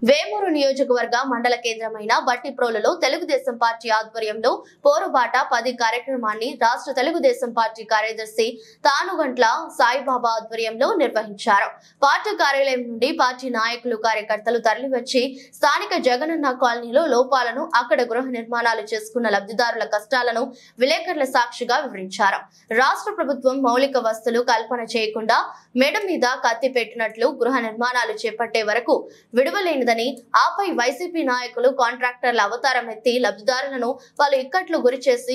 వేమూరు నియోజకవర్గ మండల కేంద్రమైన బట్టిప్రోలులో తెలుగుదేశం పార్టీ ఆధ్వర్యంలో పోరుబాట 10 కార్యక్రమాన్ని రాష్ట్ర తెలుగుదేశం పార్టీ కార్యదర్శి తానుగంట్ల సాయిబాబా ఆధ్వర్యంలో నిర్వహించారు. పార్టీ కార్యాలయం నుండి పార్టీ నాయకులు కార్యకర్తలు తరలివచ్చి స్థానిక జగనన్న కాలనీలో లోపాలను, అక్కడ గృహ నిర్మాణాలు చేసుకున్న లబ్ధిదారుల కష్టాలను విలేకరుల సాక్షిగా వివరించారు. రాష్ట్ర ప్రభుత్వం మౌలిక వస్తువులు కల్పన చేయకుండా మెడ మీద కత్తి పెట్టినట్లు గృహ నిర్మాణాలు చేపట్టే వరకు విడువలేనిదని, ఆపై వైసీపీ నాయకులు కాంట్రాక్టర్ల అవతారం ఎత్తి లబ్ధిదారులను పలు ఇక్కట్లు గురి చేసి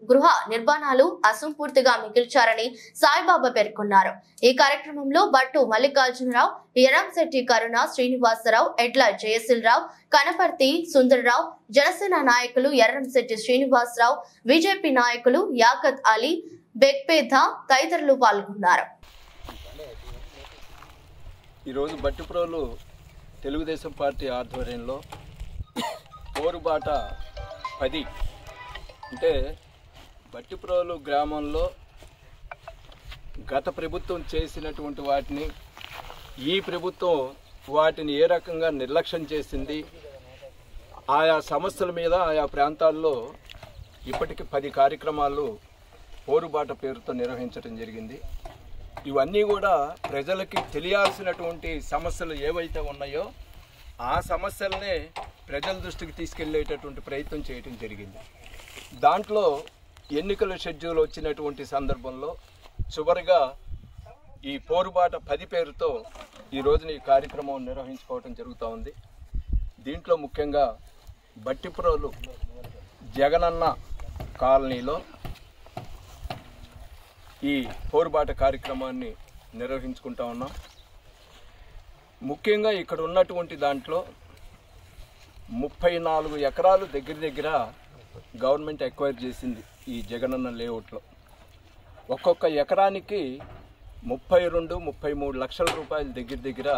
గృహ నిర్మాణాలు అసంపూర్తిగా మిగిల్చారని సాయిబాబా పేర్కొన్నారు. ఈ కార్యక్రమంలో బట్టు మల్లికార్జునరావు, ఎరంశెట్టి కరుణ, శ్రీనివాసరావు, ఎడ్ల జయశీలరావు, కనపర్తి సుందరరావు, జనసేన నాయకులు ఎర్రంశెట్టి శ్రీనివాసరావు, బీజేపీ నాయకులు యాకత్ అలీ, బెక్పేథ తదితరులు పాల్గొన్నారు. ఈరోజు బట్టిప్రోలు తెలుగుదేశం పార్టీ ఆధ్వర్యంలో పోరుబాట 10 అంటే బట్టిప్రోలు గ్రామంలో గత ప్రభుత్వం చేసినటువంటి వాటిని ఈ ప్రభుత్వం వాటిని ఏ రకంగా నిర్లక్ష్యం చేసింది, ఆయా సమస్యల మీద ఆయా ప్రాంతాల్లో ఇప్పటికి 10 కార్యక్రమాలు పోరుబాట పేరుతో నిర్వహించడం జరిగింది. ఇవన్నీ కూడా ప్రజలకి తెలియాల్సినటువంటి సమస్యలు ఏవైతే ఉన్నాయో ఆ సమస్యలనే ప్రజల దృష్టికి తీసుకెళ్లేటటువంటి ప్రయత్నం చేయడం జరిగింది. దాంట్లో ఎన్నికల షెడ్యూల్ వచ్చినటువంటి సందర్భంలో చివరిగా ఈ పోరుబాట 10 పేరుతో ఈ రోజున ఈ కార్యక్రమం నిర్వహించుకోవడం జరుగుతూ ఉంది. దీంట్లో ముఖ్యంగా బట్టిప్రోలు జగనన్న కాలనీలో ఈ పోరుబాట కార్యక్రమాన్ని నిర్వహించుకుంటా ఉన్నాం. ముఖ్యంగా ఇక్కడ ఉన్నటువంటి దాంట్లో 34 ఎకరాలు దగ్గర గవర్నమెంట్ ఎక్వైర్ చేసింది ఈ జగనన్న లేఅవుట్లో. ఒక్కొక్క ఎకరానికి 32-33 లక్షల రూపాయలు దగ్గర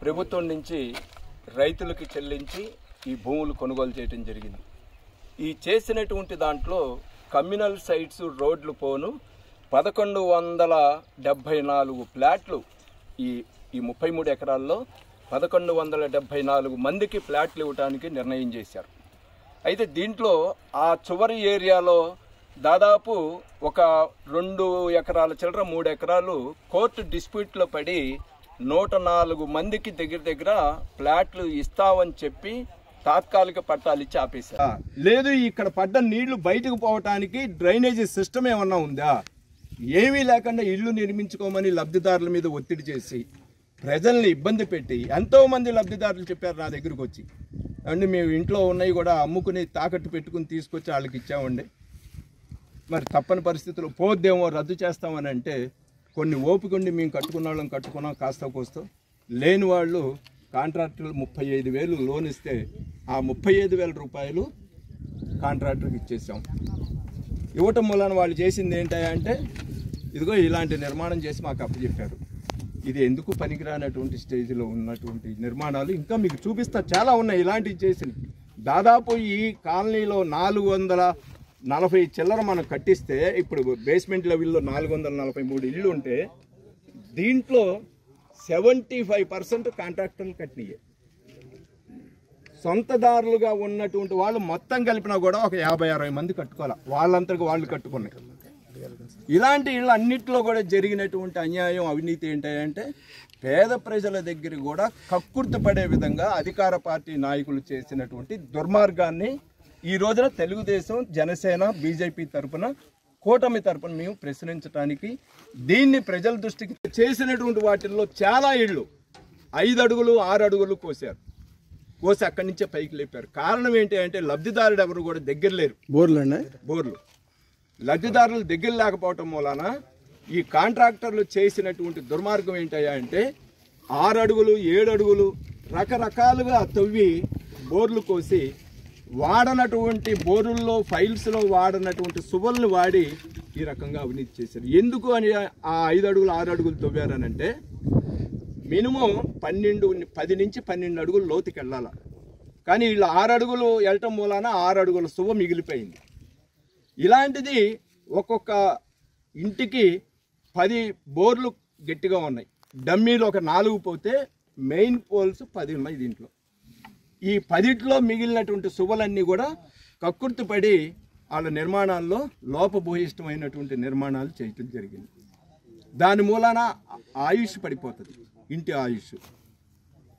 ప్రభుత్వం నుంచి రైతులకి చెల్లించి ఈ భూములు కొనుగోలు చేయడం జరిగింది. ఈ చేసినటువంటి దాంట్లో కమ్యూనల్ సైట్స్ రోడ్లు పోను 1174 ప్లాట్లు ఈ 33 ఎకరాల్లో 1174 మందికి ప్లాట్లు ఇవ్వడానికి నిర్ణయం చేశారు. అయితే దీంట్లో ఆ చివరి ఏరియాలో దాదాపు ఒక 2 ఎకరాల చిల్లర 3 ఎకరాలు కోర్టు డిస్ప్యూట్లో పడి 104 మందికి దగ్గర ప్లాట్లు ఇస్తామని చెప్పి తాత్కాలిక పట్టాలు ఇచ్చి ఆపేశారు. లేదు ఇక్కడ పడ్డ నీళ్లు బయటకు పోవటానికి డ్రైనేజీ సిస్టమ్ ఏమన్నా ఉందా, ఏమీ లేకుండా ఇళ్లు నిర్మించుకోమని లబ్ధిదారుల మీద ఒత్తిడి చేసి ప్రజల్ని ఇబ్బంది పెట్టి ఎంతోమంది లబ్ధిదారులు చెప్పారు నా దగ్గరకు వచ్చి, అండి మేము ఇంట్లో ఉన్నాయి కూడా అమ్ముకుని తాకట్టు పెట్టుకుని తీసుకొచ్చి వాళ్ళకి ఇచ్చామండి, మరి తప్పని పరిస్థితుల్లో పోద్దేమో రద్దు చేస్తామని అంటే కొన్ని ఓపికండి మేము కట్టుకున్న వాళ్ళని కట్టుకున్నాం కాస్త కోస్తో, లేని వాళ్ళు కాంట్రాక్టర్లు 35,000 లోన్ ఇస్తే ఆ 35,000 రూపాయలు కాంట్రాక్టర్కి ఇచ్చేసాం. ఇవ్వటం మూలన వాళ్ళు చేసింది ఏంటంటే ఇదిగో ఇలాంటి నిర్మాణం చేసి మాకు అప్పచెప్పారు. ఇది ఎందుకు పనికిరానటువంటి స్టేజ్లో ఉన్నటువంటి నిర్మాణాలు ఇంకా మీకు చూపిస్తా, చాలా ఉన్నాయి ఇలాంటివి చేసినవి. దాదాపు ఈ కాలనీలో 440 చిల్లర మనం కట్టిస్తే ఇప్పుడు బేస్మెంట్ లెవెల్లో 443 ఇళ్ళు ఉంటే దీంట్లో 75% కాంట్రాక్టర్లు కట్టినయే. సొంతదారులుగా ఉన్నటువంటి వాళ్ళు మొత్తం కలిపినా కూడా ఒక 50-60 మంది కట్టుకోవాలి, వాళ్ళంతకు వాళ్ళు కట్టుకున్నాయి. ఇలాంటి ఇళ్ళు అన్నింటిలో కూడా జరిగినటువంటి అన్యాయం, అవినీతి ఏంటంటే పేద ప్రజల దగ్గర కూడా కక్కుర్తి పడే విధంగా అధికార పార్టీ నాయకులు చేసినటువంటి దుర్మార్గాన్ని ఈ రోజున తెలుగుదేశం, జనసేన, బీజేపీ తరఫున, కూటమి తరపున మేము ప్రశ్నించడానికి దీన్ని ప్రజల దృష్టికి చేసినటువంటి వాటిల్లో చాలా ఇళ్ళు 5 అడుగులు 6 అడుగులు కోసారు. కోసి అక్కడి నుంచే పైకి లేపారు. కారణం ఏంటి అంటే లబ్ధిదారుడు ఎవరు కూడా దగ్గర లేరు. బోర్లు లబ్ధిదారులు దగ్గర లేకపోవటం మూలాన ఈ కాంట్రాక్టర్లు చేసినటువంటి దుర్మార్గం ఏంటయ్యా అంటే 6 అడుగులు 7 అడుగులు రకరకాలుగా తవ్వి బోర్లు కోసి వాడనటువంటి బోరుల్లో ఫైల్స్లో వాడనటువంటి సువల్ని వాడి ఈ రకంగా అవినీతి చేశారు. ఎందుకు అని ఆ 5 అడుగులు 6 అడుగులు తవ్వారనంటే మినిమం 10 నుంచి 12 అడుగులు లోతుకి వెళ్ళాలి. కానీ వీళ్ళు 6 అడుగులు వెళ్ళటం మూలాన 6 అడుగుల సువ మిగిలిపోయింది. ఇలాంటిది ఒక్కొక్క ఇంటికి 10 బోర్లు గట్టిగా ఉన్నాయి. డమ్మీలు ఒక 4 పోతే మెయిన్ పోల్స్ 10 ఉన్నాయి దీంట్లో. ఈ 10లో మిగిలినటువంటి శుభలన్నీ కూడా కక్కుర్తిపడి వాళ్ళ నిర్మాణాల్లో లోపభూయిష్టమైనటువంటి నిర్మాణాలు చేయటం జరిగింది. దాని మూలాన ఆయుష్ పడిపోతుంది, ఇంటి ఆయుష్.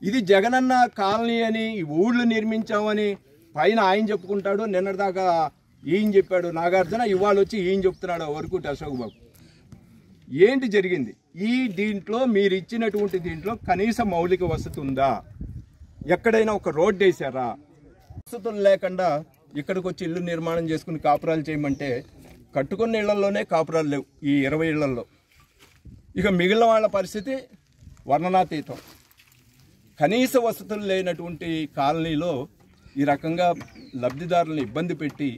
ఇది జగనన్న కాలనీ అని ఊళ్ళు నిర్మించామని పైన ఆయన చెప్పుకుంటాడు, నిన్నటిదాకా ఈయన చెప్పాడు నాగార్జున, ఇవాళ వచ్చి ఈయన చెప్తున్నాడు వరకుటి అశోక్ బాబు. ఏంటి జరిగింది? దీంట్లో మీరు ఇచ్చినటువంటి దీంట్లో కనీస మౌలిక వసతి ఉందా? ఎక్కడైనా ఒక రోడ్డు వేసారా? వసతులు లేకుండా ఇక్కడికి వచ్చి ఇల్లు నిర్మాణం చేసుకుని కాపురాలు చేయమంటే కట్టుకున్న ఇళ్లలోనే కాపురాలు లేవు ఈ 20 ఇళ్లలో. ఇక మిగిలిన వాళ్ళ పరిస్థితి వర్ణనాతీతం. కనీస వసతులు లేనటువంటి కాలనీలో ఈ రకంగా లబ్ధిదారులను ఇబ్బంది పెట్టి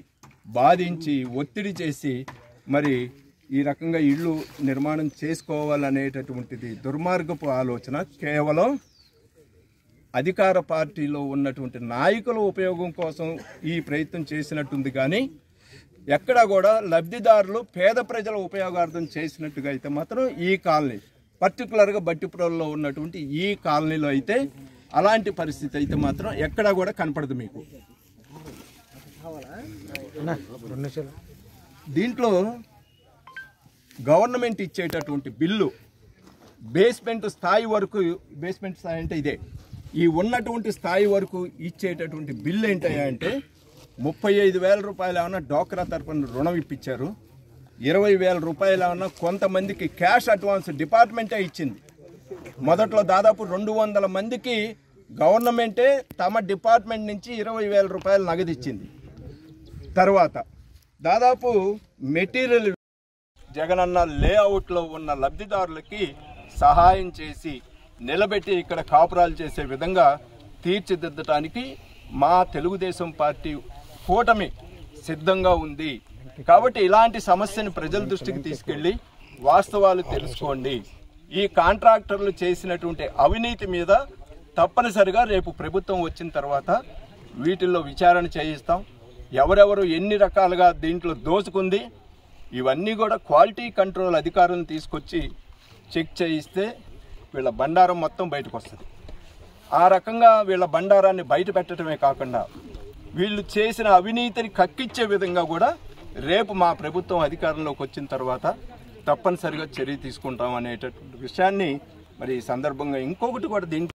బాధించి ఒత్తిడి చేసి మరి ఈ రకంగా ఇళ్ళు నిర్మాణం చేసుకోవాలనేటటువంటిది దుర్మార్గపు ఆలోచన. కేవలం అధికార పార్టీలో ఉన్నటువంటి నాయకుల ఉపయోగం కోసం ఈ ప్రయత్నం చేసినట్టుంది, కానీ ఎక్కడా కూడా లబ్ధిదారులు పేద ప్రజల ఉపయోగార్థం చేసినట్టుగా అయితే మాత్రం ఈ కాలనీ, పర్టికులర్గా బట్టిప్రోల్లో ఉన్నటువంటి ఈ కాలనీలో అయితే అలాంటి పరిస్థితి అయితే మాత్రం ఎక్కడా కూడా కనపడదు మీకు. దీంట్లో గవర్నమెంట్ ఇచ్చేటటువంటి బిల్లు బేస్మెంట్ స్థాయి వరకు, బేస్మెంట్ స్థాయి అంటే ఇదే, ఈ ఉన్నటువంటి స్థాయి వరకు ఇచ్చేటటువంటి బిల్లు ఏంటయ్యా అంటే 35,000 రూపాయలు ఏమన్నా డోక్రా తరఫున రుణం ఇప్పించారు, 20,000 రూపాయలు ఏమన్నా కొంతమందికి క్యాష్ అడ్వాన్స్ డిపార్ట్మెంటే ఇచ్చింది. మొదట్లో దాదాపు 200 మందికి గవర్నమెంటే తమ డిపార్ట్మెంట్ నుంచి 20,000 రూపాయలు నగదు ఇచ్చింది. తర్వాత దాదాపు మెటీరియల్ జగనన్న లేఅవుట్లో ఉన్న లబ్ధిదారులకి సహాయం చేసి నిలబెట్టి ఇక్కడ కాపురాలు చేసే విధంగా తీర్చిదిద్దటానికి మా తెలుగుదేశం పార్టీ కూటమి సిద్ధంగా ఉంది. కాబట్టి ఇలాంటి సమస్యను ప్రజల దృష్టికి తీసుకెళ్లి వాస్తవాలు తెలుసుకోండి. ఈ కాంట్రాక్టర్లు చేసినటువంటి అవినీతి మీద తప్పనిసరిగా రేపు ప్రభుత్వం వచ్చిన తర్వాత వీటిల్లో విచారణ చేయిస్తాం. ఎవరెవరు ఎన్ని రకాలుగా దీంట్లో దోచుకుంది ఇవన్నీ కూడా క్వాలిటీ కంట్రోల్ అధికారులను తీసుకొచ్చి చెక్ చేయిస్తే వీళ్ళ బండారం మొత్తం బయటకు వస్తుంది. ఆ రకంగా వీళ్ళ బండారాన్ని బయట పెట్టడమే కాకుండా వీళ్ళు చేసిన అవినీతిని కక్కిచ్చే విధంగా కూడా రేపు మా ప్రభుత్వం అధికారంలోకి వచ్చిన తర్వాత తప్పనిసరిగా చర్య తీసుకుంటాం అనేటటువంటి విషయాన్ని మరి ఈ సందర్భంగా ఇంకొకటి కూడా దీంట్లో